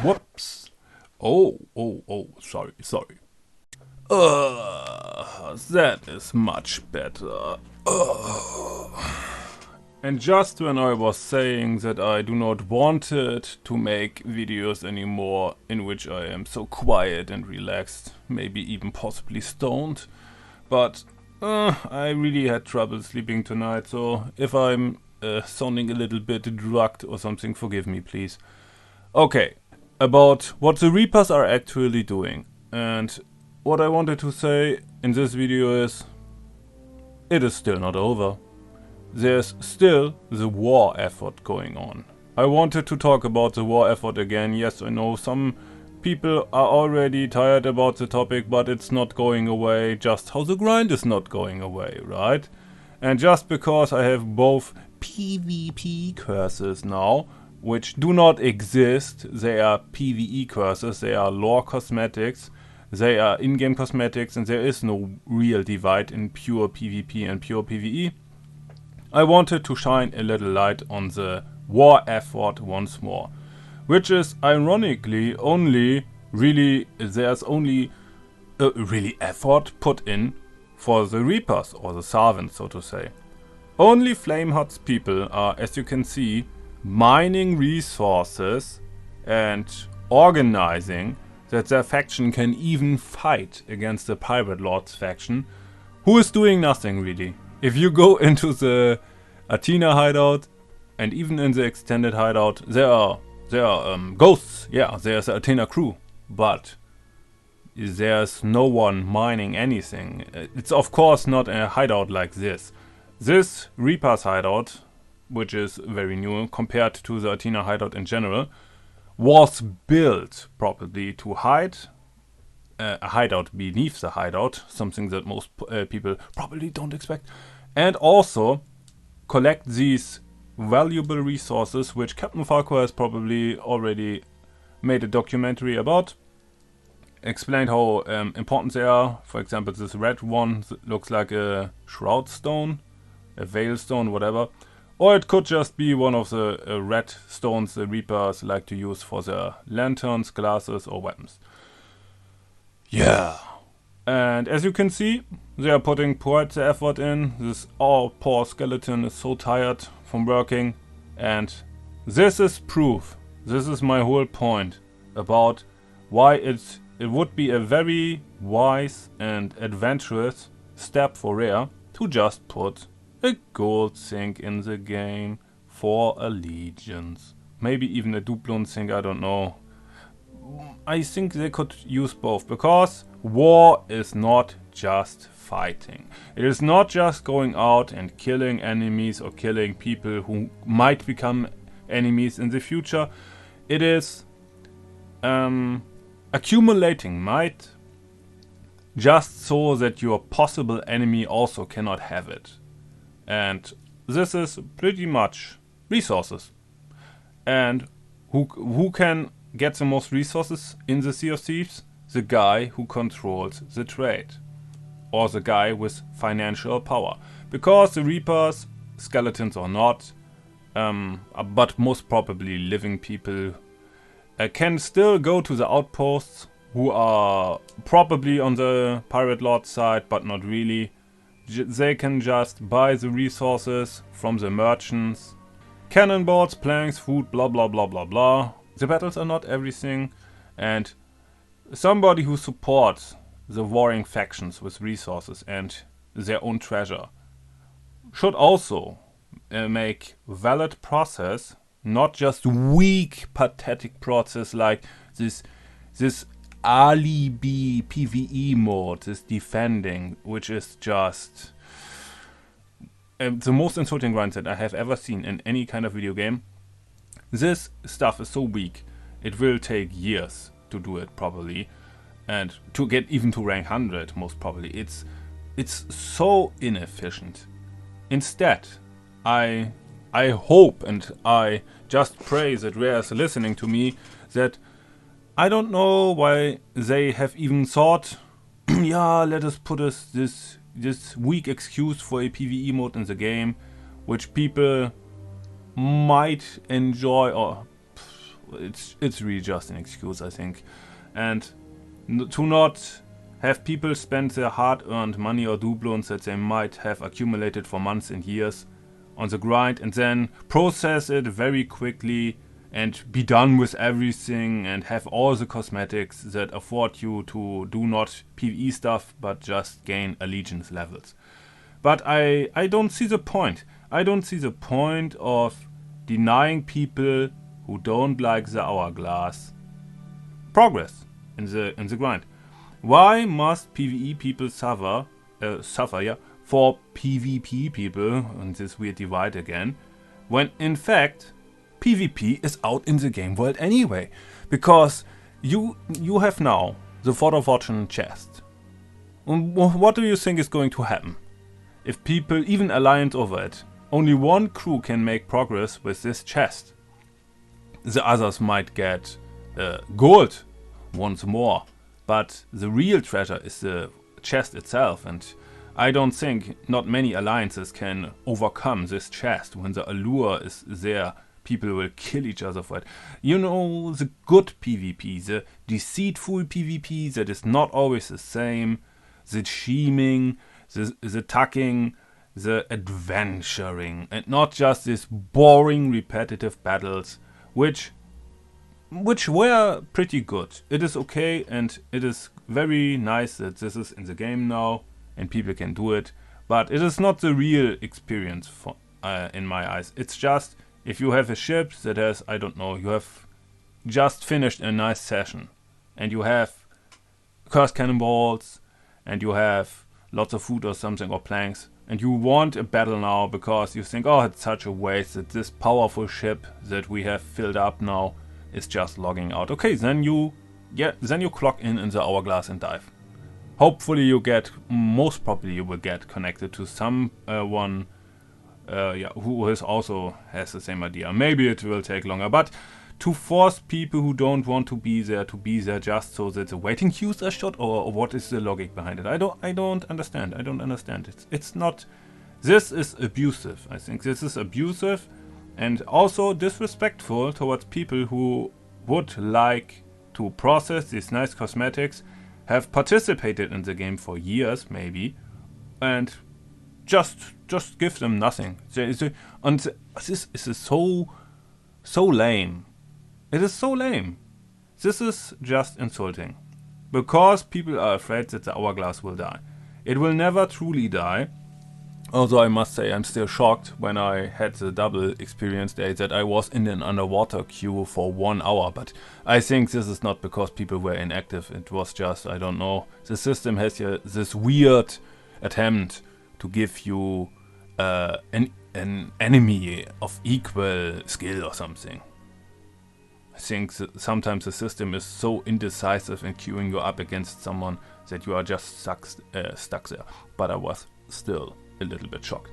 Whoops. Oh, sorry. That is much better. And just when I was saying that I do not want it to make videos anymore in which I am so quiet and relaxed, maybe even possibly stoned, but I really had trouble sleeping tonight, so if I'm sounding a little bit drugged or something, forgive me please. Okay, about what the Reapers are actually doing. And what I wanted to say in this video is, it is still not over. There's still the war effort going on. I wanted to talk about the war effort again. Yes, I know some people are already tired about the topic, but it's not going away, just how the grind is not going away, right? And just because I have both PvP curses now, which do not exist, they are PvE curses, they are lore cosmetics, they are in-game cosmetics, and there is no real divide in pure PvP and pure PvE. I wanted to shine a little light on the war effort once more, which is ironically only really, there's only really effort put in for the Reapers, or the servants so to say. Only Flameheart's people are, as you can see, mining resources and organizing that their faction can even fight against the Pirate Lord's faction, who is doing nothing really. If you go into the Athena hideout and even in the extended hideout, there are ghosts. Yeah, there's the Athena crew, but there's no one mining anything. It's of course not a hideout like this. This Reaper's hideout, which is very new compared to the Athena hideout in general, was built properly to hide a hideout beneath the hideout, something that most people probably don't expect, and also collect these valuable resources, which Captain Falco has probably already made a documentary about, explained how important they are. For example, this red one looks like a shroud stone, a veil stone, whatever. Or it could just be one of the red stones the Reapers like to use for their lanterns, glasses or weapons. Yeah. And as you can see, they are putting quite the effort in. This poor skeleton is so tired from working. And this is proof. This is my whole point about why it would be a very wise and adventurous step for Rare to just put a gold sink in the game for allegiance. Maybe even a duplon sink, I don't know. I think they could use both, because war is not just fighting. It is not just going out and killing enemies or killing people who might become enemies in the future. It is accumulating might just so that your possible enemy also cannot have it. And this is pretty much resources. And who can get the most resources in the Sea of Thieves? The guy who controls the trade. Or the guy with financial power. Because the Reapers, skeletons or not, but most probably living people, can still go to the outposts, who are probably on the Pirate Lord side, but not really. They can just buy the resources from the merchants. Cannonballs, planks, food, blah blah blah blah blah. The battles are not everything, and somebody who supports the warring factions with resources and their own treasure should also make valid process, not just weak, pathetic process like this alibi PvE mode, this defending, which is just the most insulting grind that I have ever seen in any kind of video game. This stuff is so weak, it will take years to do it properly, and to get even to rank 100 most probably. It's so inefficient. Instead, I hope and I just pray that Rare is listening to me, that I don't know why they have even thought, yeah, let us put this weak excuse for a PvE mode in the game, which people might enjoy, it's really just an excuse, I think. And to not have people spend their hard-earned money or doubloons that they might have accumulated for months and years on the grind, and then process it very quickly and be done with everything and have all the cosmetics that afford you to do not PvE stuff but just gain allegiance levels. But I don't see the point. I don't see the point of denying people who don't like the hourglass progress in the grind. Why must PvE people suffer for PvP people, and this weird divide again, when in fact PvP is out in the game world anyway? Because you have now the Fort of Fortune chest. What do you think is going to happen if people even alliance over it? Only one crew can make progress with this chest. The others might get gold once more, but the real treasure is the chest itself, and I don't think not many alliances can overcome this chest. When the allure is there, people will kill each other for it. You know, the good PvP, the deceitful PvP that is not always the same, the scheming, the tucking, the adventuring, and not just these boring repetitive battles, which were pretty good. It is okay, and it is very nice that this is in the game now and people can do it, but it is not the real experience for, in my eyes. It's just if you have a ship that has, I don't know, you have just finished a nice session and you have cursed cannonballs and you have lots of food or something or planks, and you want a battle now because you think, oh, it's such a waste that this powerful ship that we have filled up now is just logging out. Okay, then you clock in the hourglass and dive. Hopefully you get, most probably you will get connected to someone who also has the same idea. Maybe it will take longer, but to force people who don't want to be there just so that the waiting queues are short, or what is the logic behind it? I don't understand. I don't understand. It's not. This is abusive. I think this is abusive and also disrespectful towards people who would like to process these nice cosmetics, have participated in the game for years maybe, and just give them nothing. And this is so lame. It is so lame. This is just insulting. Because people are afraid that the hourglass will die. It will never truly die. Although I must say I'm still shocked when I had the double experience day that I was in an underwater queue for 1 hour. But I think this is not because people were inactive. It was just, I don't know, the system has this weird attempt to give you an enemy of equal skill or something. I think sometimes the system is so indecisive in queuing you up against someone that you are just stuck there. But I was still a little bit shocked.